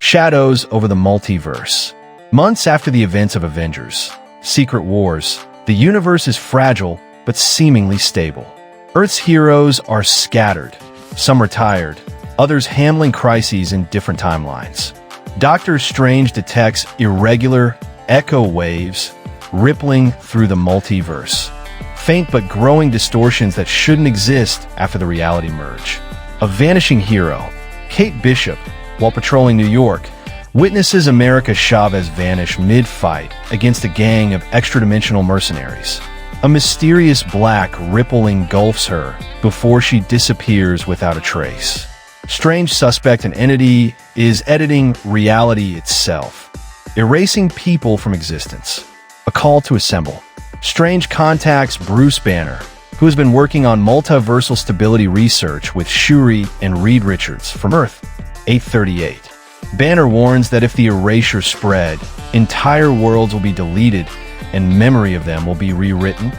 Shadows over the multiverse. Months after the events of Avengers, Secret Wars, the universe is fragile but seemingly stable. Earth's heroes are scattered, some retired, others handling crises in different timelines. Doctor Strange detects irregular echo waves rippling through the multiverse. Faint but growing distortions that shouldn't exist after the reality merge. A vanishing hero, Kate Bishop, while patrolling New York, witnesses America Chavez vanish mid-fight against a gang of extra-dimensional mercenaries. A mysterious black ripple engulfs her before she disappears without a trace. Strange suspect and entity is editing reality itself, erasing people from existence. A call to assemble. Strange contacts Bruce Banner, who has been working on multiversal stability research with Shuri and Reed Richards from Earth 838. Banner warns that if the erasure spread, entire worlds will be deleted and memory of them will be rewritten.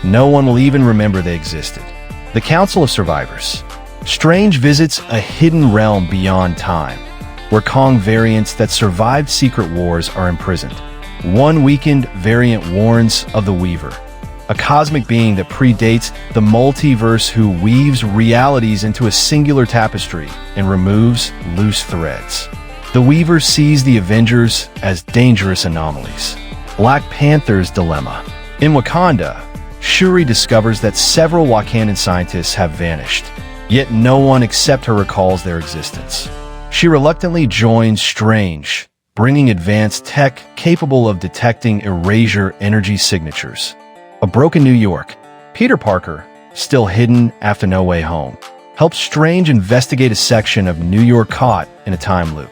No one will even remember they existed. The Council of Survivors. Strange visits a hidden realm beyond time, where Kong variants that survived Secret Wars are imprisoned. One weakened variant warns of the Weaver, a cosmic being that predates the multiverse who weaves realities into a singular tapestry and removes loose threads. The Weaver sees the Avengers as dangerous anomalies. Black Panther's dilemma. In Wakanda, Shuri discovers that several Wakandan scientists have vanished, yet no one except her recalls their existence. She reluctantly joins Strange, bringing advanced tech capable of detecting erasure energy signatures. A broken New York. Peter Parker, still hidden after No Way Home, helps Strange investigate a section of New York caught in a time loop.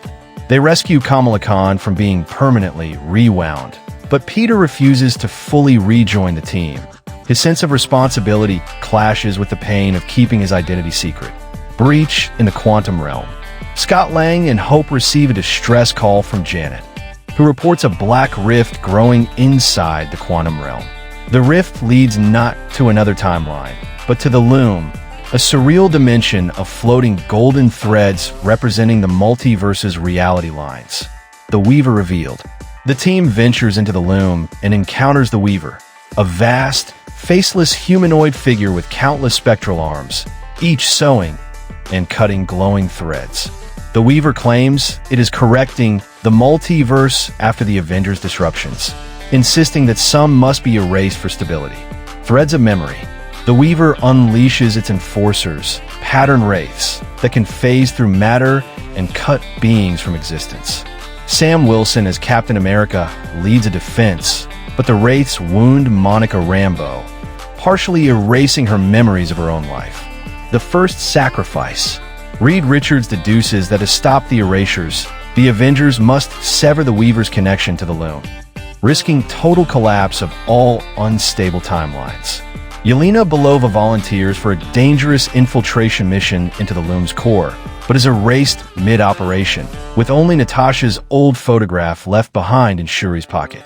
They rescue Kamala Khan from being permanently rewound, but Peter refuses to fully rejoin the team. His sense of responsibility clashes with the pain of keeping his identity secret. Breach in the quantum realm. Scott Lang and Hope receive a distress call from Janet, who reports a black rift growing inside the quantum realm. The rift leads not to another timeline, but to the Loom, a surreal dimension of floating golden threads representing the multiverse's reality lines. The Weaver revealed. The team ventures into the Loom and encounters the Weaver, a vast, faceless humanoid figure with countless spectral arms, each sewing and cutting glowing threads. The Weaver claims it is correcting the multiverse after the Avengers disruptions, insisting that some must be erased for stability. Threads of memory. The Weaver unleashes its enforcers, pattern wraiths, that can phase through matter and cut beings from existence. Sam Wilson as Captain America leads a defense, but the wraiths wound Monica Rambeau, partially erasing her memories of her own life. The first sacrifice. Reed Richards deduces that to stop the erasures, the Avengers must sever the Weaver's connection to the Loom, risking total collapse of all unstable timelines. Yelena Belova volunteers for a dangerous infiltration mission into the Loom's core, but is erased mid-operation, with only Natasha's old photograph left behind in Shuri's pocket.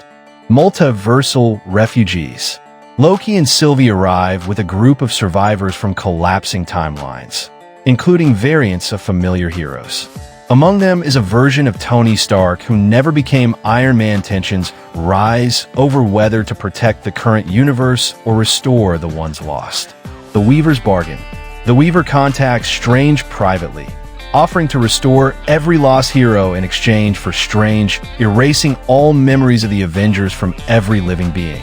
Multiversal refugees. Loki and Sylvie arrive with a group of survivors from collapsing timelines, including variants of familiar heroes. Among them is a version of Tony Stark who never became Iron Man. Tensions rise over whether to protect the current universe or restore the ones lost. The Weaver's bargain. The Weaver contacts Strange privately, offering to restore every lost hero in exchange for Strange erasing all memories of the Avengers from every living being,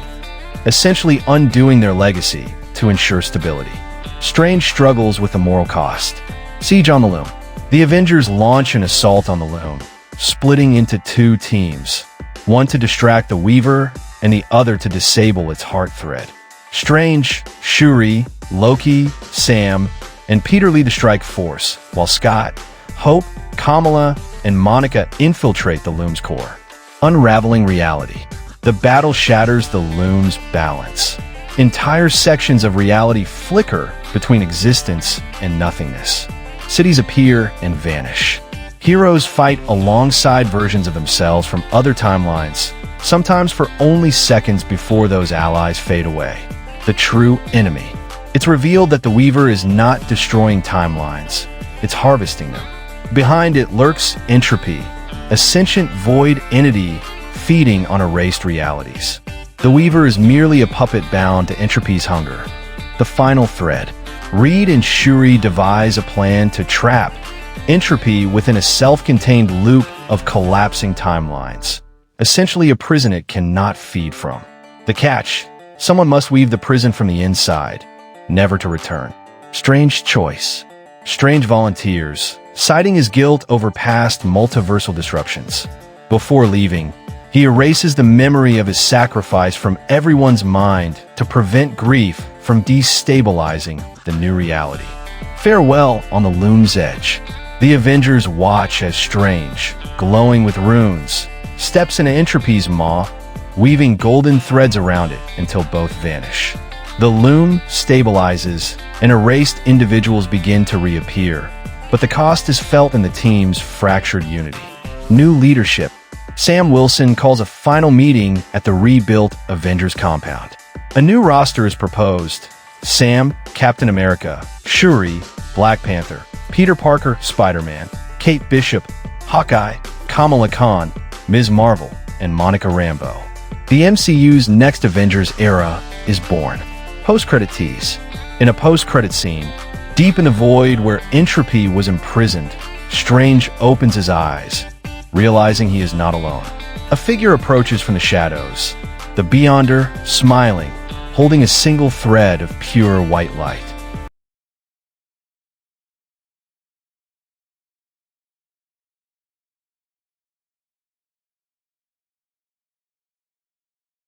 essentially undoing their legacy to ensure stability. Strange struggles with the moral cost. Siege on the Loom. The Avengers launch an assault on the Loom, splitting into two teams, one to distract the Weaver and the other to disable its heart thread. Strange, Shuri, Loki, Sam, and Peter lead the strike force, while Scott, Hope, Kamala, and Monica infiltrate the Loom's core. Unraveling reality. The battle shatters the Loom's balance. Entire sections of reality flicker between existence and nothingness. Cities appear and vanish. Heroes fight alongside versions of themselves from other timelines, sometimes for only seconds before those allies fade away. The true enemy. It's revealed that the Weaver is not destroying timelines, it's harvesting them. Behind it lurks entropy, a sentient void entity feeding on erased realities. The Weaver is merely a puppet bound to Entropy's hunger. The final thread. Reed and Shuri devise a plan to trap Entropy within a self-contained loop of collapsing timelines, essentially a prison it cannot feed from. The catch: someone must weave the prison from the inside, never to return. Strange choice. Strange volunteers, citing his guilt over past multiversal disruptions. Before leaving, he erases the memory of his sacrifice from everyone's mind to prevent grief from destabilizing the new reality. Farewell on the loom's edge. The Avengers watch as Strange, glowing with runes, steps into Entropy's maw, weaving golden threads around it until both vanish. The loom stabilizes, and erased individuals begin to reappear, but the cost is felt in the team's fractured unity. New leadership. Sam Wilson calls a final meeting at the rebuilt Avengers compound. A new roster is proposed. Sam, Captain America; Shuri, Black Panther; Peter Parker, Spider-Man; Kate Bishop, Hawkeye; Kamala Khan, Ms. Marvel; and Monica Rambeau. The MCU's next Avengers era is born. Post-credit tease. In a post-credit scene, deep in the void where Entropy was imprisoned, Strange opens his eyes, realizing he is not alone. A figure approaches from the shadows, the Beyonder smiling, holding a single thread of pure white light.